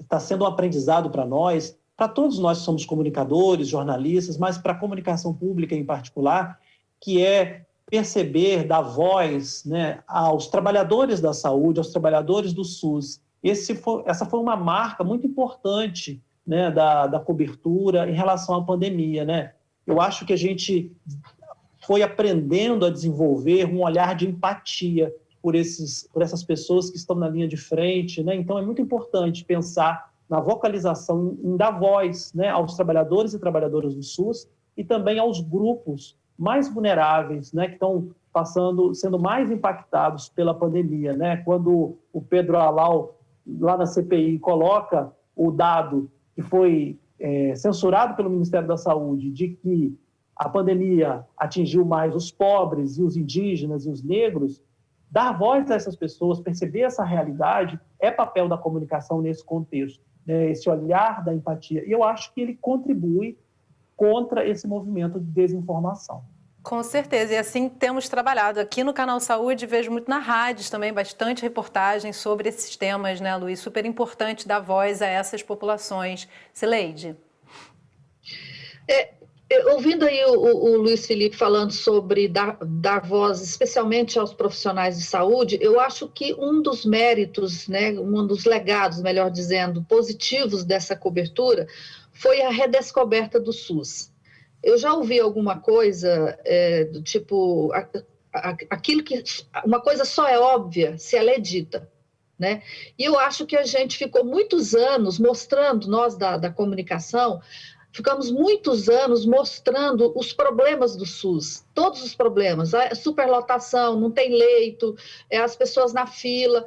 Speaker 5: está sendo um aprendizado para nós, para todos nós que somos comunicadores, jornalistas, mas para a comunicação pública em particular, que é perceber, dar voz, né, aos trabalhadores da saúde, aos trabalhadores do SUS. Essa foi uma marca muito importante, né, da cobertura em relação à pandemia, né? Eu acho que a gente foi aprendendo a desenvolver um olhar de empatia por essas pessoas que estão na linha de frente, né? Então, é muito importante pensar na vocalização, em dar voz, né, aos trabalhadores e trabalhadoras do SUS e também aos grupos mais vulneráveis, né, que estão sendo mais impactados pela pandemia, né? Quando o Pedro Alau, lá na CPI, coloca o dado que foi censurado pelo Ministério da Saúde, de que a pandemia atingiu mais os pobres e os indígenas e os negros, dar voz a essas pessoas, perceber essa realidade, é papel da comunicação nesse contexto, né? Esse olhar da empatia. E eu acho que ele contribui contra esse movimento de desinformação.
Speaker 1: Com certeza, e assim temos trabalhado. Aqui no Canal Saúde, vejo muito na rádio também, bastante reportagens sobre esses temas, né, Luiz? Super importante dar voz a essas populações. Cileide.
Speaker 6: Ouvindo aí o Luiz Felipe falando sobre dar voz, especialmente aos profissionais de saúde, eu acho que um dos méritos, né, um dos legados, melhor dizendo, positivos dessa cobertura foi a redescoberta do SUS. Eu já ouvi alguma coisa do tipo, aquilo que uma coisa só é óbvia se ela é dita, né? E eu acho que a gente ficou muitos anos mostrando, nós da comunicação, ficamos muitos anos mostrando os problemas do SUS, todos os problemas, a superlotação, não tem leito, as pessoas na fila,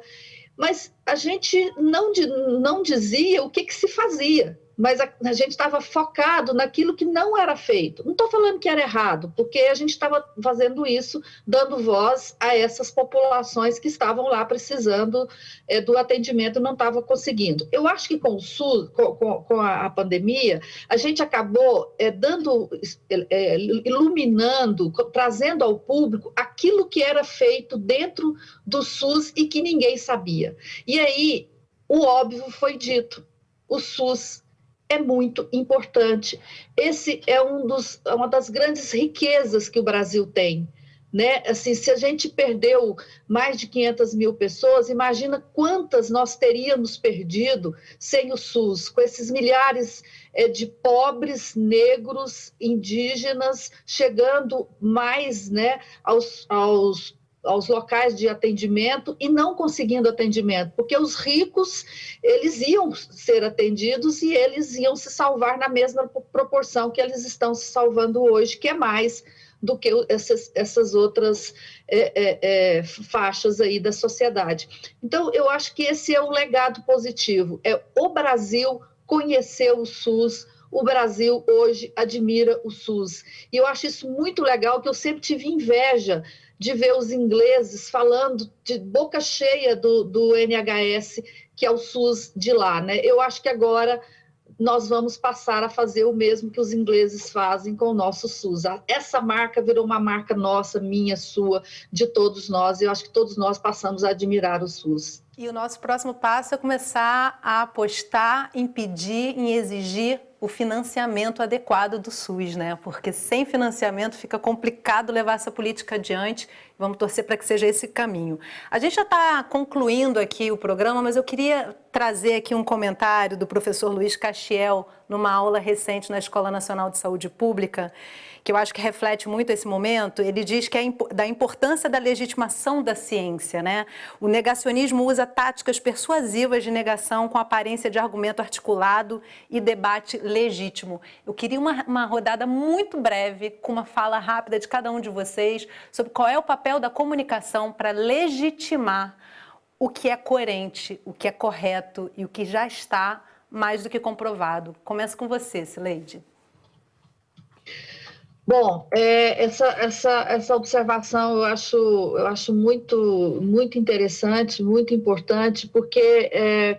Speaker 6: mas a gente não dizia o que se fazia, mas a gente estava focado naquilo que não era feito. Não estou falando que era errado, porque a gente estava fazendo isso, dando voz a essas populações que estavam lá precisando do atendimento e não estavam conseguindo. Eu acho que com o SUS, com a pandemia, a gente acabou iluminando, trazendo ao público aquilo que era feito dentro do SUS e que ninguém sabia. E aí, o óbvio foi dito, o SUS é muito importante. Esse é uma das grandes riquezas que o Brasil tem, né? Assim, se a gente perdeu mais de 500 mil pessoas, imagina quantas nós teríamos perdido sem o SUS, com esses milhares de pobres, negros, indígenas, chegando mais, né, aos locais de atendimento e não conseguindo atendimento, porque os ricos, eles iam ser atendidos e eles iam se salvar na mesma proporção que eles estão se salvando hoje, que é mais do que essas outras faixas aí da sociedade. Então, eu acho que esse é o legado positivo, o Brasil conheceu o SUS, o Brasil hoje admira o SUS. E eu acho isso muito legal, que eu sempre tive inveja de ver os ingleses falando de boca cheia do NHS, que é o SUS de lá, né? Eu acho que agora nós vamos passar a fazer o mesmo que os ingleses fazem com o nosso SUS. Essa marca virou uma marca nossa, minha, sua, de todos nós, e eu acho que todos nós passamos a admirar o SUS.
Speaker 1: E o nosso próximo passo é começar a apostar em pedir, em exigir o financiamento adequado do SUS, né? Porque sem financiamento fica complicado levar essa política adiante. Vamos torcer para que seja esse caminho. A gente já está concluindo aqui o programa, mas eu queria trazer aqui um comentário do professor Luiz Castiel, numa aula recente na Escola Nacional de Saúde Pública, que eu acho que reflete muito esse momento. Ele diz que da importância da legitimação da ciência, né? O negacionismo usa táticas persuasivas de negação com aparência de argumento articulado e debate legítimo. Eu queria uma rodada muito breve, com uma fala rápida de cada um de vocês, sobre qual é o papel da comunicação para legitimar o que é coerente, o que é correto e o que já está mais do que comprovado. Começo com você, Cileide.
Speaker 6: Bom, essa observação eu acho muito interessante, muito importante, porque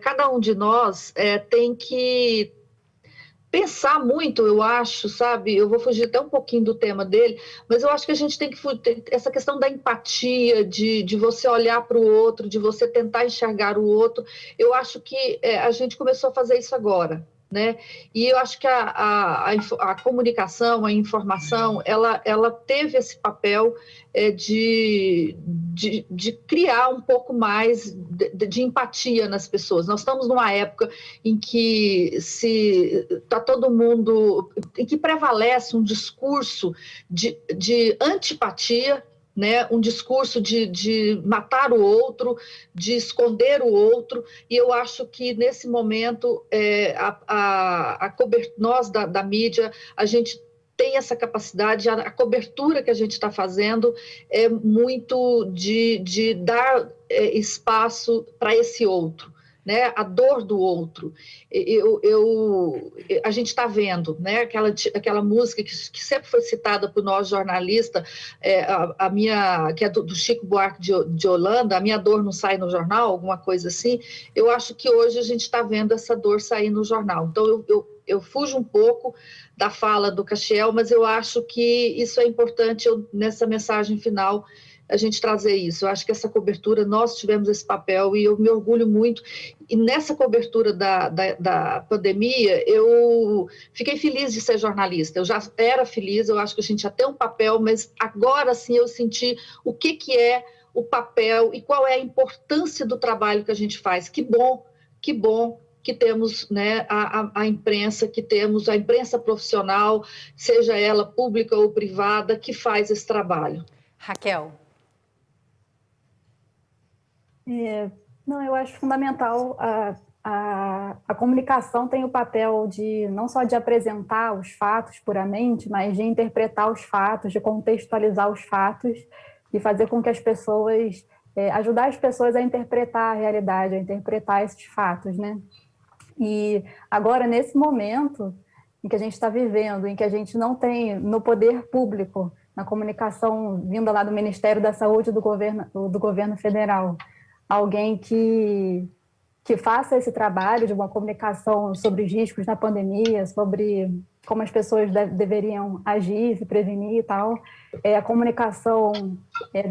Speaker 6: cada um de nós tem que pensar muito, eu acho, sabe? Eu vou fugir até um pouquinho do tema dele, mas eu acho que a gente tem que essa questão da empatia, de você olhar para o outro, de você tentar enxergar o outro. Eu acho que a gente começou a fazer isso agora, né? E eu acho que a comunicação, a informação, ela teve esse papel de criar um pouco mais de empatia nas pessoas. Nós estamos numa época em que está todo mundo, em que prevalece um discurso de antipatia, né, um discurso de matar o outro, de esconder o outro, e eu acho que nesse momento nós da mídia, a gente tem essa capacidade, a cobertura que a gente está fazendo é muito de dar espaço para esse outro, né? A dor do outro. A gente está vendo, né? Aquela música que sempre foi citada por nós jornalistas, que é do Chico Buarque de Holanda, A Minha Dor Não Sai no Jornal, alguma coisa assim. Eu acho que hoje a gente está vendo essa dor sair no jornal. Então, eu fujo um pouco da fala do Castiel, mas eu acho que isso é importante nessa mensagem final, a gente trazer isso. Eu acho que essa cobertura, nós tivemos esse papel e eu me orgulho muito. E nessa cobertura da pandemia, eu fiquei feliz de ser jornalista. Eu já era feliz, eu acho que a gente já tem um papel, mas agora sim eu senti o que é o papel e qual é a importância do trabalho que a gente faz. Que bom que temos, né, a imprensa, que temos a imprensa profissional, seja ela pública ou privada, que faz esse trabalho.
Speaker 1: Raquel.
Speaker 7: Não, eu acho fundamental a comunicação tem o papel de não só de apresentar os fatos puramente, mas de interpretar os fatos, de contextualizar os fatos e fazer com que as pessoas, ajudar as pessoas a interpretar a realidade, a interpretar esses fatos, né? E agora, nesse momento em que a gente está vivendo, em que a gente não tem no poder público, na comunicação vinda lá do Ministério da Saúde do governo federal, alguém que faça esse trabalho de uma comunicação sobre os riscos da pandemia, sobre como as pessoas deveriam agir, se prevenir e tal, a comunicação,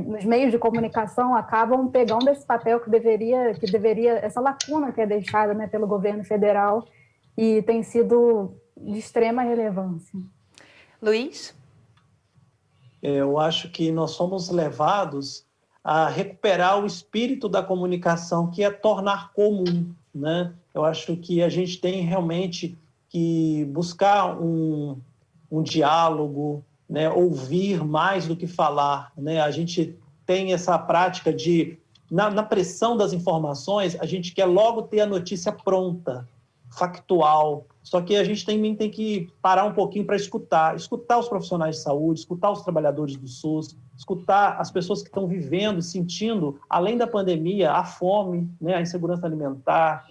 Speaker 7: nos meios de comunicação acabam pegando esse papel que deveria essa lacuna que é deixada, né, pelo governo federal e tem sido de extrema relevância.
Speaker 1: Luiz?
Speaker 5: Eu acho que nós somos levados a recuperar o espírito da comunicação, que é tornar comum, né? Eu acho que a gente tem realmente que buscar um diálogo, né? Ouvir mais do que falar, né? A gente tem essa prática de, na pressão das informações, a gente quer logo ter a notícia pronta, factual, só que a gente também tem que parar um pouquinho para escutar os profissionais de saúde, escutar os trabalhadores do SUS, escutar as pessoas que estão vivendo, sentindo, além da pandemia, a fome, né, a insegurança alimentar,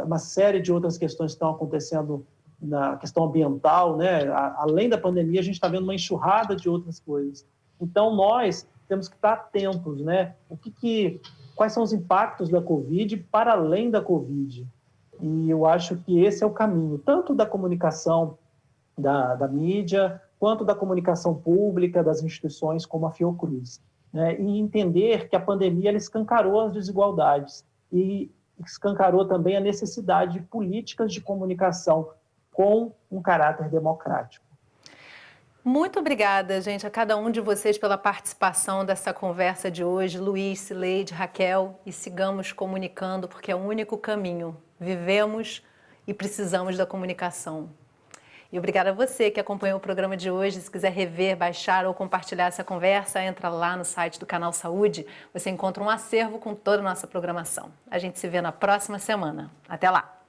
Speaker 5: uma série de outras questões que estão acontecendo na questão ambiental, né? Além da pandemia, a gente está vendo uma enxurrada de outras coisas. Então, nós temos que estar atentos, né? Quais são os impactos da Covid para além da Covid? E eu acho que esse é o caminho, tanto da comunicação da mídia, quanto da comunicação pública, das instituições como a Fiocruz, né? E entender que a pandemia ela escancarou as desigualdades e escancarou também a necessidade de políticas de comunicação com um caráter democrático.
Speaker 1: Muito obrigada, gente, a cada um de vocês pela participação dessa conversa de hoje. Luiz, Cileide, Raquel, e sigamos comunicando, porque é o único caminho. Vivemos e precisamos da comunicação. E obrigada a você que acompanhou o programa de hoje. Se quiser rever, baixar ou compartilhar essa conversa, entra lá no site do Canal Saúde. Você encontra um acervo com toda a nossa programação. A gente se vê na próxima semana. Até lá!